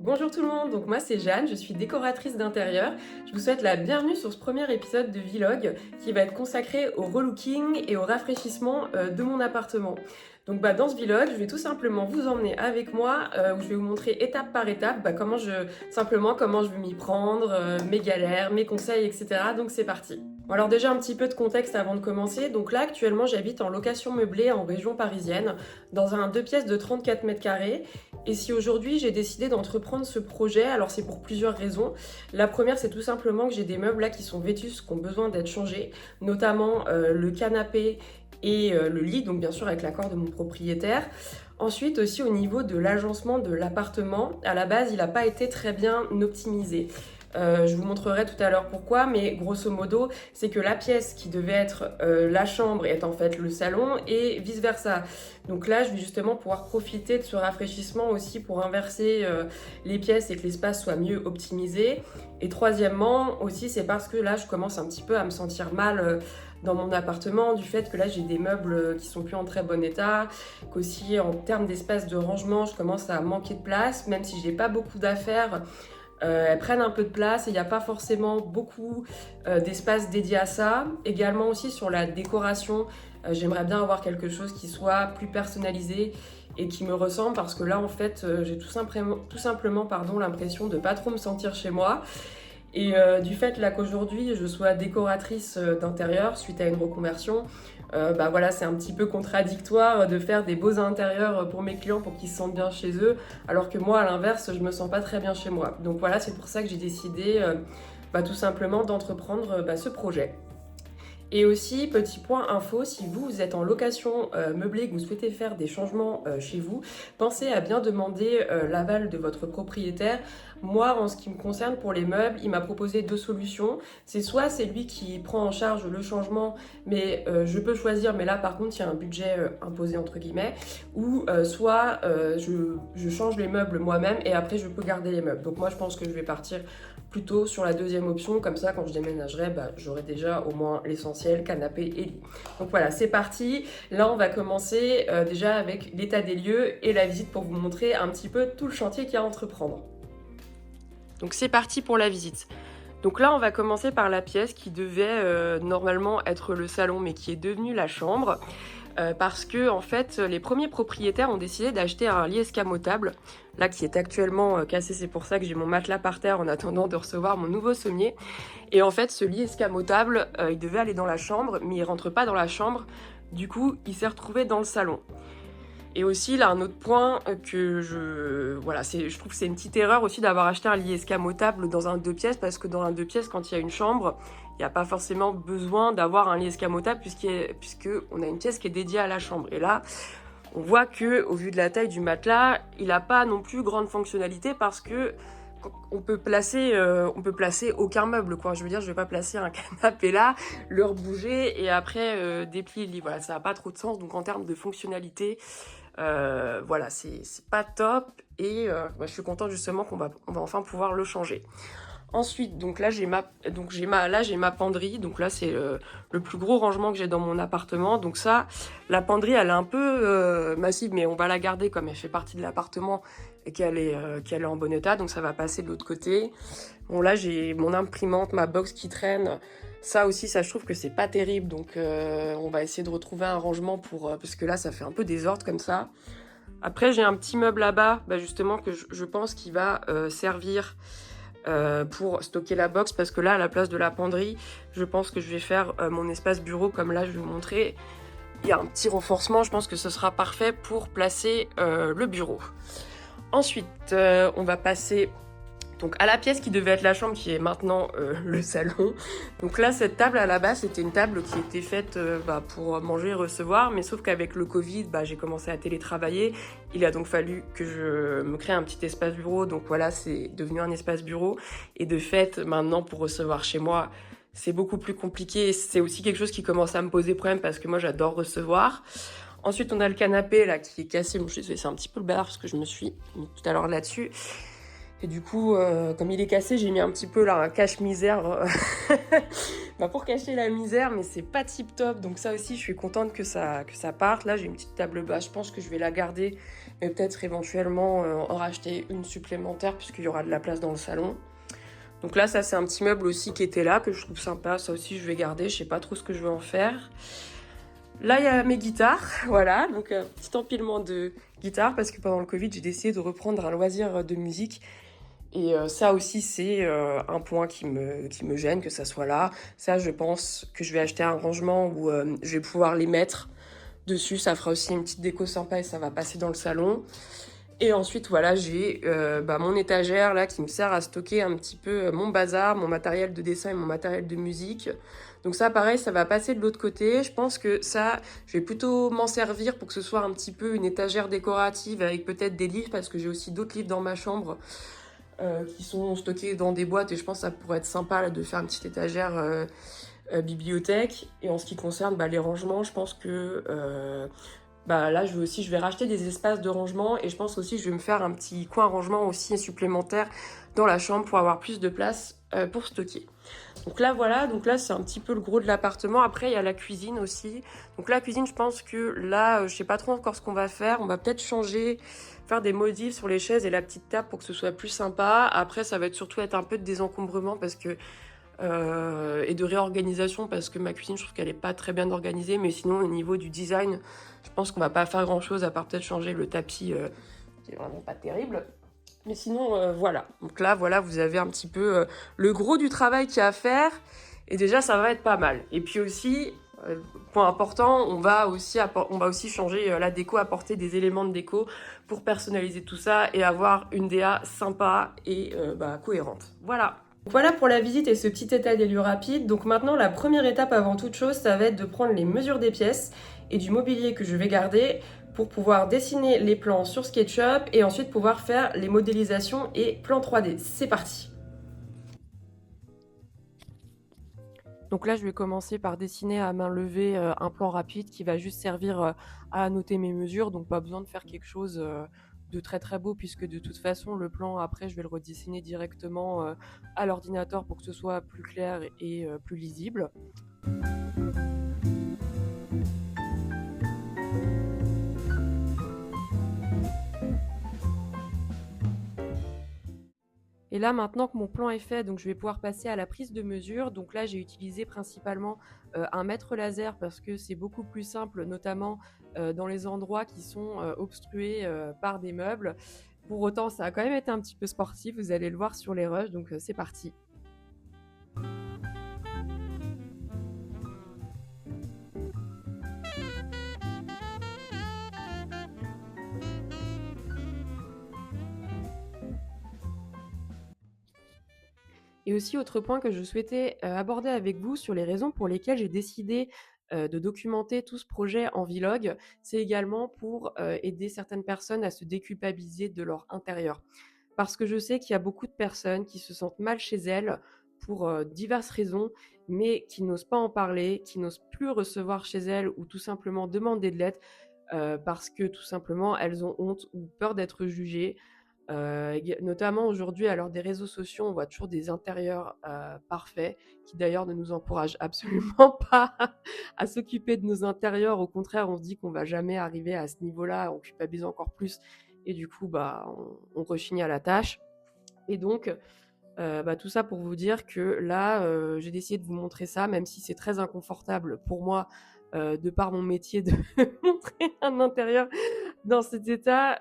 Bonjour tout le monde, donc moi c'est Jeanne, je suis décoratrice d'intérieur. Je vous souhaite la bienvenue sur ce premier épisode de Vlog qui va être consacré au relooking et au rafraîchissement de mon appartement. Donc dans ce vlog, je vais tout simplement vous emmener avec moi où je vais vous montrer étape par étape comment je vais m'y prendre, mes galères, mes conseils, etc. Donc c'est parti. Bon alors déjà un petit peu de contexte avant de commencer. Donc là actuellement j'habite en location meublée en région parisienne dans un 2 pièces de 34 mètres carrés. Et si aujourd'hui j'ai décidé d'entreprendre ce projet, alors c'est pour plusieurs raisons. La première, c'est tout simplement que j'ai des meubles là qui sont vétustes, qui ont besoin d'être changés, notamment le canapé et le lit, donc bien sûr avec l'accord de mon propriétaire. Ensuite aussi au niveau de l'agencement de l'appartement, à la base il n'a pas été très bien optimisé. Je vous montrerai tout à l'heure pourquoi, mais grosso modo, c'est que la pièce qui devait être la chambre est en fait le salon et vice versa. Donc là, je vais justement pouvoir profiter de ce rafraîchissement aussi pour inverser les pièces et que l'espace soit mieux optimisé. Et troisièmement aussi, c'est parce que là, je commence un petit peu à me sentir mal dans mon appartement, du fait que là j'ai des meubles qui sont plus en très bon état, qu'aussi en termes d'espace de rangement, je commence à manquer de place, même si j'ai pas beaucoup d'affaires. Elles prennent un peu de place et il n'y a pas forcément beaucoup d'espace dédié à ça. Également aussi sur la décoration, j'aimerais bien avoir quelque chose qui soit plus personnalisé et qui me ressemble parce que là en fait j'ai tout simplement l'impression de pas trop me sentir chez moi. Et du fait là qu'aujourd'hui je sois décoratrice d'intérieur suite à une reconversion, voilà, c'est un petit peu contradictoire de faire des beaux intérieurs pour mes clients pour qu'ils se sentent bien chez eux, alors que moi à l'inverse je me sens pas très bien chez moi. Donc voilà, c'est pour ça que j'ai décidé tout simplement d'entreprendre ce projet. Et aussi, petit point info, si vous êtes en location meublée, que vous souhaitez faire des changements chez vous, pensez à bien demander l'aval de votre propriétaire. Moi, en ce qui me concerne pour les meubles, il m'a proposé deux solutions. C'est soit c'est lui qui prend en charge le changement, mais je peux choisir, mais là par contre il y a un budget imposé entre guillemets, ou soit je change les meubles moi-même et après je peux garder les meubles. Donc moi je pense que je vais partir plutôt sur la deuxième option, comme ça quand je déménagerai, j'aurai déjà au moins l'essentiel, canapé et lit. Donc voilà, c'est parti. Là on va commencer déjà avec l'état des lieux et la visite pour vous montrer un petit peu tout le chantier qu'il y a à entreprendre. Donc c'est parti pour la visite. Donc là on va commencer par la pièce qui devait normalement être le salon mais qui est devenue la chambre. Parce que en fait, les premiers propriétaires ont décidé d'acheter un lit escamotable, là qui est actuellement cassé, c'est pour ça que j'ai mon matelas par terre en attendant de recevoir mon nouveau sommier. Et en fait, ce lit escamotable, il devait aller dans la chambre, mais il rentre pas dans la chambre, du coup, il s'est retrouvé dans le salon. Et aussi, là, un autre point voilà, je trouve que c'est une petite erreur aussi d'avoir acheté un lit escamotable dans un 2 pièces, parce que dans un 2 pièces, quand il y a une chambre, il n'y a pas forcément besoin d'avoir un lit escamotable puisque on a une pièce qui est dédiée à la chambre. Et là, on voit que, au vu de la taille du matelas, il n'a pas non plus grande fonctionnalité parce que on peut placer aucun meuble, quoi. Je veux dire, je vais pas placer un canapé là, le rebouger et après déplier le lit. Voilà, ça n'a pas trop de sens. Donc en termes de fonctionnalité, voilà, c'est pas top. Et je suis contente justement qu'on va enfin pouvoir le changer. Ensuite, donc là j'ai ma penderie, donc là c'est le plus gros rangement que j'ai dans mon appartement. Donc ça, la penderie elle est un peu massive, mais on va la garder comme elle fait partie de l'appartement et qu'elle est en bon état, donc ça va passer de l'autre côté. Bon là j'ai mon imprimante, ma box qui traîne. Ça aussi, ça je trouve que c'est pas terrible, donc on va essayer de retrouver un rangement parce que là ça fait un peu désordre comme ça. Après j'ai un petit meuble là-bas, justement que je pense qu'il va servir pour stocker la box, parce que là à la place de la penderie je pense que je vais faire mon espace bureau comme là je vais vous montrer. Il y a un petit renforcement, je pense que ce sera parfait pour placer le bureau. Ensuite on va passer donc à la pièce qui devait être la chambre, qui est maintenant le salon. Donc là, cette table à la base, c'était une table qui était faite pour manger et recevoir, mais sauf qu'avec le Covid, j'ai commencé à télétravailler. Il a donc fallu que je me crée un petit espace bureau. Donc voilà, c'est devenu un espace bureau. Et de fait, maintenant, pour recevoir chez moi, c'est beaucoup plus compliqué. C'est aussi quelque chose qui commence à me poser problème parce que moi, j'adore recevoir. Ensuite, on a le canapé là qui est cassé. Bon, je suis désolée, c'est un petit peu le bazar parce que je me suis mis tout à l'heure là-dessus. Et du coup, comme il est cassé, j'ai mis un petit peu là un cache-misère pour cacher la misère, mais c'est pas tip top. Donc ça aussi, je suis contente que ça parte. Là, j'ai une petite table basse, je pense que je vais la garder, mais peut-être éventuellement en racheter une supplémentaire puisqu'il y aura de la place dans le salon. Donc là, ça c'est un petit meuble aussi qui était là, que je trouve sympa. Ça aussi, je vais garder. Je sais pas trop ce que je vais en faire. Là, il y a mes guitares, voilà. Donc petit empilement de guitares parce que pendant le Covid, j'ai décidé de reprendre un loisir de musique. Et ça aussi, c'est un point qui me gêne, que ça soit là. Ça, je pense que je vais acheter un rangement où je vais pouvoir les mettre dessus. Ça fera aussi une petite déco sympa et ça va passer dans le salon. Et ensuite, voilà, j'ai mon étagère là qui me sert à stocker un petit peu mon bazar, mon matériel de dessin et mon matériel de musique. Donc ça, pareil, ça va passer de l'autre côté. Je pense que ça, je vais plutôt m'en servir pour que ce soit un petit peu une étagère décorative avec peut-être des livres parce que j'ai aussi d'autres livres dans ma chambre. Qui sont stockés dans des boîtes et je pense que ça pourrait être sympa là, de faire une petite étagère bibliothèque. Et en ce qui concerne les rangements, je pense que là je vais racheter des espaces de rangement et je pense aussi que je vais me faire un petit coin rangement aussi supplémentaire dans la chambre pour avoir plus de place pour stocker. Donc là voilà, donc là c'est un petit peu le gros de l'appartement. Après il y a la cuisine aussi. Donc la cuisine, je pense que là je sais pas trop encore ce qu'on va faire. On va peut-être changer, faire des modifs sur les chaises et la petite table pour que ce soit plus sympa. Après ça va surtout être un peu de désencombrement parce que et de réorganisation parce que ma cuisine je trouve qu'elle est pas très bien organisée, mais sinon au niveau du design je pense qu'on va pas faire grand chose à part peut-être changer le tapis qui est vraiment pas terrible. Mais sinon, voilà. Donc là, voilà, vous avez un petit peu le gros du travail qu'il y a à faire. Et déjà, ça va être pas mal. Et puis aussi, point important, on va aussi changer la déco, apporter des éléments de déco pour personnaliser tout ça et avoir une DA sympa et cohérente. Voilà. Voilà pour la visite et ce petit état des lieux rapide. Donc maintenant, la première étape avant toute chose, ça va être de prendre les mesures des pièces et du mobilier que je vais garder pour pouvoir dessiner les plans sur SketchUp et ensuite pouvoir faire les modélisations et plans 3D. C'est parti! Donc là, je vais commencer par dessiner à main levée un plan rapide qui va juste servir à annoter mes mesures. Donc pas besoin de faire quelque chose de très très beau puisque de toute façon, le plan, après, je vais le redessiner directement à l'ordinateur pour que ce soit plus clair et plus lisible. Et là, maintenant que mon plan est fait, donc je vais pouvoir passer à la prise de mesure. Donc là, j'ai utilisé principalement un mètre laser parce que c'est beaucoup plus simple, notamment dans les endroits qui sont obstrués par des meubles. Pour autant, ça a quand même été un petit peu sportif, vous allez le voir sur les rushs, donc c'est parti. Et aussi, autre point que je souhaitais aborder avec vous sur les raisons pour lesquelles j'ai décidé de documenter tout ce projet en vlog, c'est également pour aider certaines personnes à se déculpabiliser de leur intérieur. Parce que je sais qu'il y a beaucoup de personnes qui se sentent mal chez elles pour diverses raisons, mais qui n'osent pas en parler, qui n'osent plus recevoir chez elles ou tout simplement demander de l'aide parce que tout simplement elles ont honte ou peur d'être jugées. Notamment aujourd'hui, à l'heure des réseaux sociaux, on voit toujours des intérieurs parfaits, qui d'ailleurs ne nous encouragent absolument pas à s'occuper de nos intérieurs. Au contraire, on se dit qu'on va jamais arriver à ce niveau-là, on culpabilise encore plus, et du coup, on rechigne à la tâche. Et donc, tout ça pour vous dire que là, j'ai décidé de vous montrer ça, même si c'est très inconfortable pour moi, de par mon métier, de montrer un intérieur dans cet état,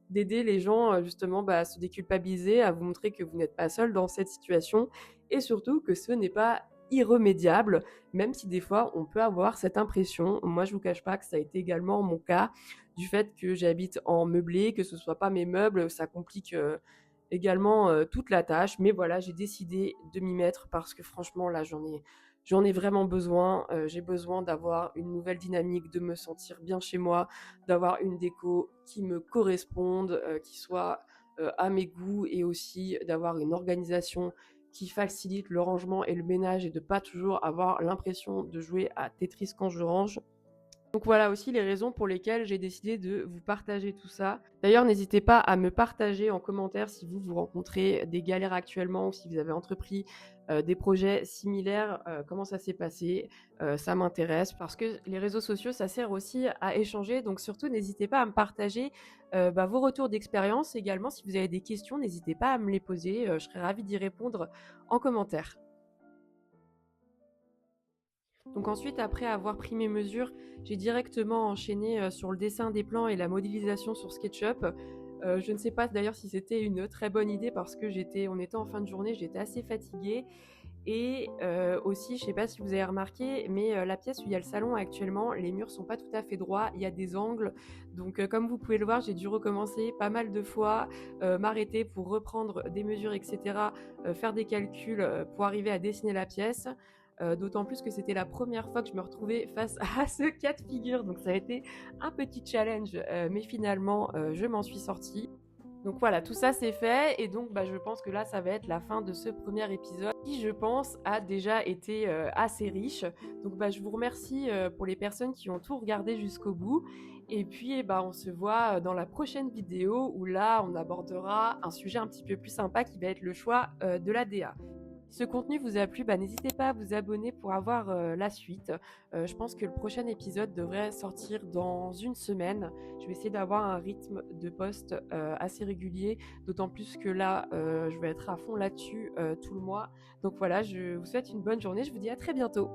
d'aider les gens justement à se déculpabiliser, à vous montrer que vous n'êtes pas seul dans cette situation et surtout que ce n'est pas irrémédiable, même si des fois on peut avoir cette impression. Moi, je vous cache pas que ça a été également mon cas, du fait que j'habite en meublé, que ce soit pas mes meubles, ça complique également toute la tâche. Mais voilà, j'ai décidé de m'y mettre parce que franchement, là, j'en ai vraiment besoin. J'ai besoin d'avoir une nouvelle dynamique, de me sentir bien chez moi, d'avoir une déco qui me corresponde, qui soit à mes goûts et aussi d'avoir une organisation qui facilite le rangement et le ménage et de pas toujours avoir l'impression de jouer à Tetris quand je range. Donc voilà aussi les raisons pour lesquelles j'ai décidé de vous partager tout ça. D'ailleurs, n'hésitez pas à me partager en commentaire si vous rencontrez des galères actuellement ou si vous avez entrepris des projets similaires, comment ça s'est passé. Ça m'intéresse parce que les réseaux sociaux, ça sert aussi à échanger. Donc surtout, n'hésitez pas à me partager vos retours d'expérience également. Si vous avez des questions, n'hésitez pas à me les poser. Je serais ravie d'y répondre en commentaire. Donc ensuite, après avoir pris mes mesures, j'ai directement enchaîné sur le dessin des plans et la modélisation sur SketchUp. Je ne sais pas d'ailleurs si c'était une très bonne idée parce que on était en fin de journée, j'étais assez fatiguée. Et aussi, je ne sais pas si vous avez remarqué, mais la pièce où il y a le salon actuellement, les murs sont pas tout à fait droits, il y a des angles. Donc comme vous pouvez le voir, j'ai dû recommencer pas mal de fois, m'arrêter pour reprendre des mesures, etc., faire des calculs pour arriver à dessiner la pièce. D'autant plus que c'était la première fois que je me retrouvais face à ce cas de figure. Donc ça a été un petit challenge, mais finalement, je m'en suis sortie. Donc voilà, tout ça c'est fait et donc je pense que là ça va être la fin de ce premier épisode qui je pense a déjà été assez riche. Donc je vous remercie pour les personnes qui ont tout regardé jusqu'au bout et puis on se voit dans la prochaine vidéo où là on abordera un sujet un petit peu plus sympa qui va être le choix de la DA. Si ce contenu vous a plu, n'hésitez pas à vous abonner pour avoir la suite. Je pense que le prochain épisode devrait sortir dans une semaine. Je vais essayer d'avoir un rythme de post assez régulier, d'autant plus que là, je vais être à fond là-dessus tout le mois. Donc voilà, je vous souhaite une bonne journée. Je vous dis à très bientôt.